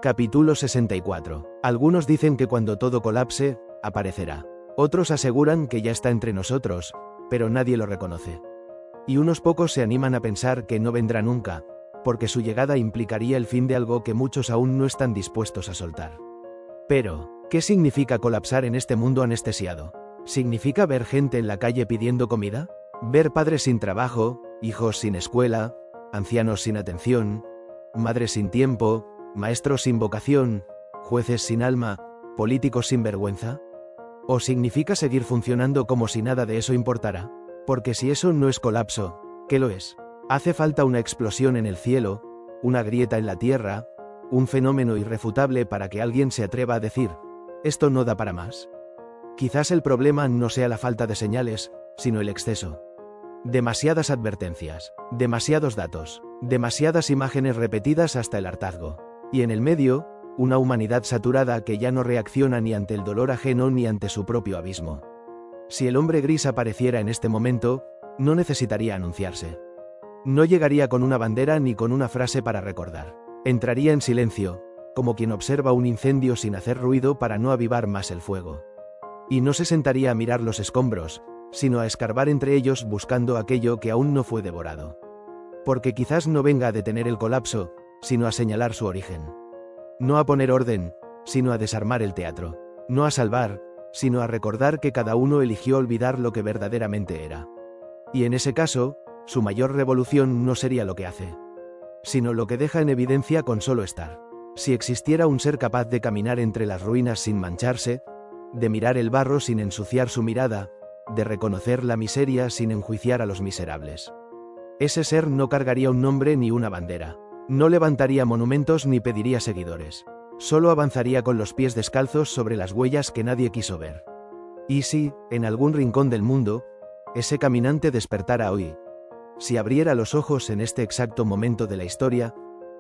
Capítulo 64. Algunos dicen que cuando todo colapse, aparecerá. Otros aseguran que ya está entre nosotros, pero nadie lo reconoce. Y unos pocos se animan a pensar que no vendrá nunca, porque su llegada implicaría el fin de algo que muchos aún no están dispuestos a soltar. Pero, ¿qué significa colapsar en este mundo anestesiado? ¿Significa ver gente en la calle pidiendo comida? ¿Ver padres sin trabajo, hijos sin escuela, ancianos sin atención, madres sin tiempo, maestros sin vocación, jueces sin alma, políticos sin vergüenza? ¿O significa seguir funcionando como si nada de eso importara? Porque si eso no es colapso, ¿qué lo es? Hace falta una explosión en el cielo, una grieta en la tierra, un fenómeno irrefutable para que alguien se atreva a decir, esto no da para más. Quizás el problema no sea la falta de señales, sino el exceso. Demasiadas advertencias, demasiados datos, demasiadas imágenes repetidas hasta el hartazgo. Y en el medio, una humanidad saturada que ya no reacciona ni ante el dolor ajeno ni ante su propio abismo. Si el hombre gris apareciera en este momento, no necesitaría anunciarse. No llegaría con una bandera ni con una frase para recordar. Entraría en silencio, como quien observa un incendio sin hacer ruido para no avivar más el fuego. Y no se sentaría a mirar los escombros, sino a escarbar entre ellos buscando aquello que aún no fue devorado. Porque quizás no venga a detener el colapso, sino a señalar su origen. No a poner orden, sino a desarmar el teatro. No a salvar, sino a recordar que cada uno eligió olvidar lo que verdaderamente era. Y en ese caso, su mayor revolución no sería lo que hace, sino lo que deja en evidencia con solo estar. Si existiera un ser capaz de caminar entre las ruinas sin mancharse, de mirar el barro sin ensuciar su mirada, de reconocer la miseria sin enjuiciar a los miserables. Ese ser no cargaría un nombre ni una bandera. No levantaría monumentos ni pediría seguidores. Solo avanzaría con los pies descalzos sobre las huellas que nadie quiso ver. Y si, en algún rincón del mundo, ese caminante despertara hoy, si abriera los ojos en este exacto momento de la historia,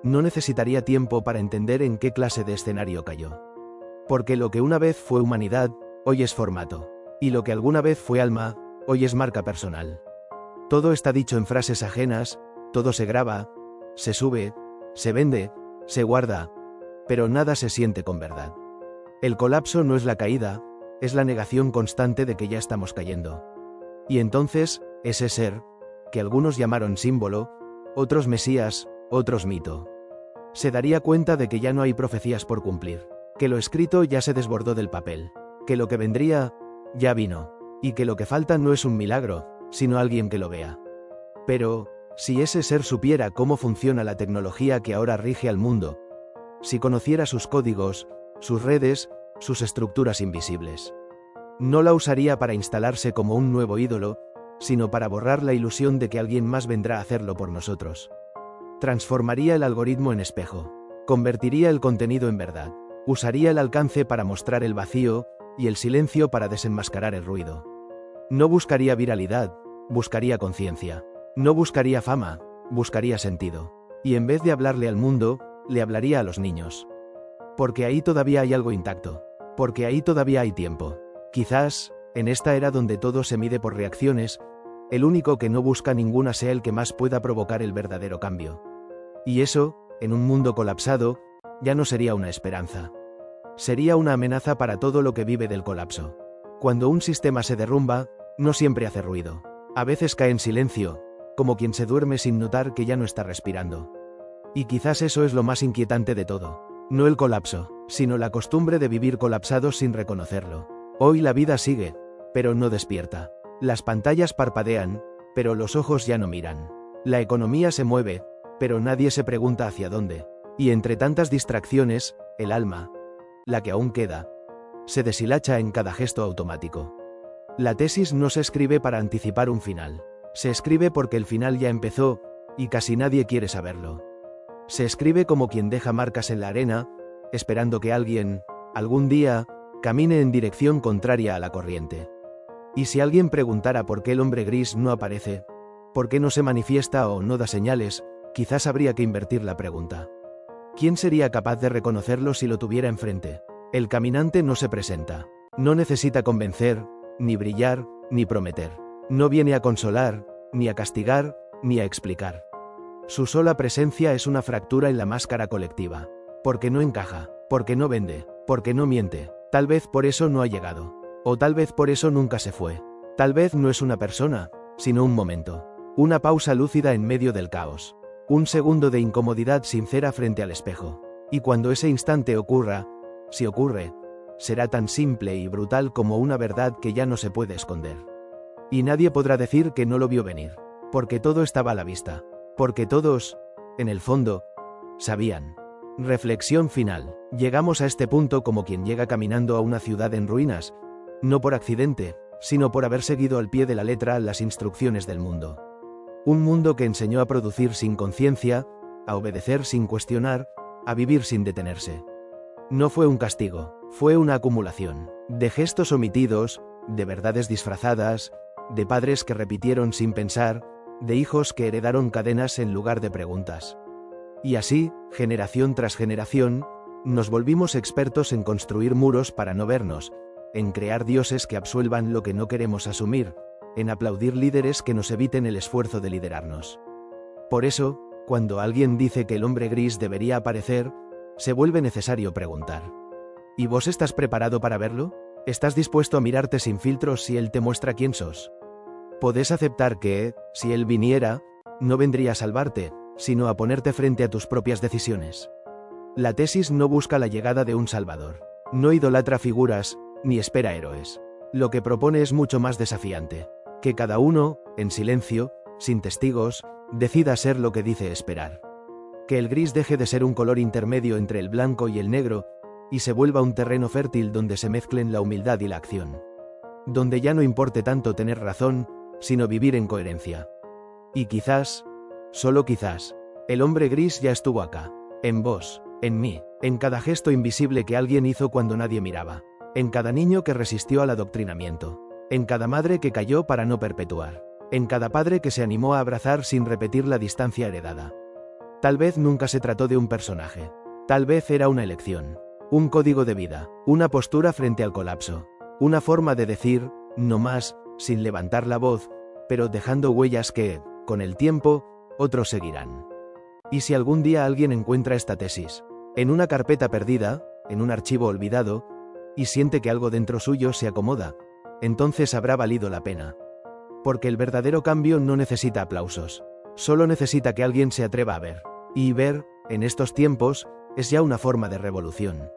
no necesitaría tiempo para entender en qué clase de escenario cayó. Porque lo que una vez fue humanidad, hoy es formato. Y lo que alguna vez fue alma, hoy es marca personal. Todo está dicho en frases ajenas, todo se graba, se sube, se vende, se guarda, pero nada se siente con verdad. El colapso no es la caída, es la negación constante de que ya estamos cayendo. Y entonces, ese ser, que algunos llamaron símbolo, otros mesías, otros mito, se daría cuenta de que ya no hay profecías por cumplir, que lo escrito ya se desbordó del papel, que lo que vendría, ya vino, y que lo que falta no es un milagro, sino alguien que lo vea. Pero, si ese ser supiera cómo funciona la tecnología que ahora rige al mundo, si conociera sus códigos, sus redes, sus estructuras invisibles, no la usaría para instalarse como un nuevo ídolo, sino para borrar la ilusión de que alguien más vendrá a hacerlo por nosotros. Transformaría el algoritmo en espejo, convertiría el contenido en verdad, usaría el alcance para mostrar el vacío, y el silencio para desenmascarar el ruido. No buscaría viralidad, buscaría conciencia. No buscaría fama, buscaría sentido. Y en vez de hablarle al mundo, le hablaría a los niños. Porque ahí todavía hay algo intacto. Porque ahí todavía hay tiempo. Quizás, en esta era donde todo se mide por reacciones, el único que no busca ninguna sea el que más pueda provocar el verdadero cambio. Y eso, en un mundo colapsado, ya no sería una esperanza. Sería una amenaza para todo lo que vive del colapso. Cuando un sistema se derrumba, no siempre hace ruido. A veces cae en silencio, como quien se duerme sin notar que ya no está respirando. Y quizás eso es lo más inquietante de todo. No el colapso, sino la costumbre de vivir colapsados sin reconocerlo. Hoy la vida sigue, pero no despierta. Las pantallas parpadean, pero los ojos ya no miran. La economía se mueve, pero nadie se pregunta hacia dónde. Y entre tantas distracciones, el alma, la que aún queda, se deshilacha en cada gesto automático. La tesis no se escribe para anticipar un final. Se escribe porque el final ya empezó, y casi nadie quiere saberlo. Se escribe como quien deja marcas en la arena, esperando que alguien, algún día, camine en dirección contraria a la corriente. Y si alguien preguntara por qué el hombre gris no aparece, por qué no se manifiesta o no da señales, quizás habría que invertir la pregunta. ¿Quién sería capaz de reconocerlo si lo tuviera enfrente? El caminante no se presenta. No necesita convencer, ni brillar, ni prometer. No viene a consolar, ni a castigar, ni a explicar. Su sola presencia es una fractura en la máscara colectiva. Porque no encaja, porque no vende, porque no miente. Tal vez por eso no ha llegado. O tal vez por eso nunca se fue. Tal vez no es una persona, sino un momento. Una pausa lúcida en medio del caos. Un segundo de incomodidad sincera frente al espejo. Y cuando ese instante ocurra, si ocurre, será tan simple y brutal como una verdad que ya no se puede esconder. Y nadie podrá decir que no lo vio venir. Porque todo estaba a la vista. Porque todos, en el fondo, sabían. Reflexión final. Llegamos a este punto como quien llega caminando a una ciudad en ruinas, no por accidente, sino por haber seguido al pie de la letra las instrucciones del mundo. Un mundo que enseñó a producir sin conciencia, a obedecer sin cuestionar, a vivir sin detenerse. No fue un castigo, fue una acumulación de gestos omitidos, de verdades disfrazadas, de padres que repitieron sin pensar, de hijos que heredaron cadenas en lugar de preguntas. Y así, generación tras generación, nos volvimos expertos en construir muros para no vernos, en crear dioses que absuelvan lo que no queremos asumir, en aplaudir líderes que nos eviten el esfuerzo de liderarnos. Por eso, cuando alguien dice que el hombre gris debería aparecer, se vuelve necesario preguntar: ¿y vos estás preparado para verlo? ¿Estás dispuesto a mirarte sin filtros si él te muestra quién sos? ¿Podés aceptar que, si él viniera, no vendría a salvarte, sino a ponerte frente a tus propias decisiones? La tesis no busca la llegada de un salvador. No idolatra figuras, ni espera héroes. Lo que propone es mucho más desafiante. Que cada uno, en silencio, sin testigos, decida ser lo que dice esperar. Que el gris deje de ser un color intermedio entre el blanco y el negro, y se vuelva un terreno fértil donde se mezclen la humildad y la acción. Donde ya no importe tanto tener razón, sino vivir en coherencia. Y quizás, solo quizás, el hombre gris ya estuvo acá. En vos, en mí, en cada gesto invisible que alguien hizo cuando nadie miraba. En cada niño que resistió al adoctrinamiento. En cada madre que cayó para no perpetuar. En cada padre que se animó a abrazar sin repetir la distancia heredada. Tal vez nunca se trató de un personaje. Tal vez era una elección. Un código de vida. Una postura frente al colapso. Una forma de decir, no más, sin levantar la voz, pero dejando huellas que, con el tiempo, otros seguirán. Y si algún día alguien encuentra esta tesis, en una carpeta perdida, en un archivo olvidado, y siente que algo dentro suyo se acomoda, entonces habrá valido la pena. Porque el verdadero cambio no necesita aplausos, solo necesita que alguien se atreva a ver. Y ver, en estos tiempos, es ya una forma de revolución.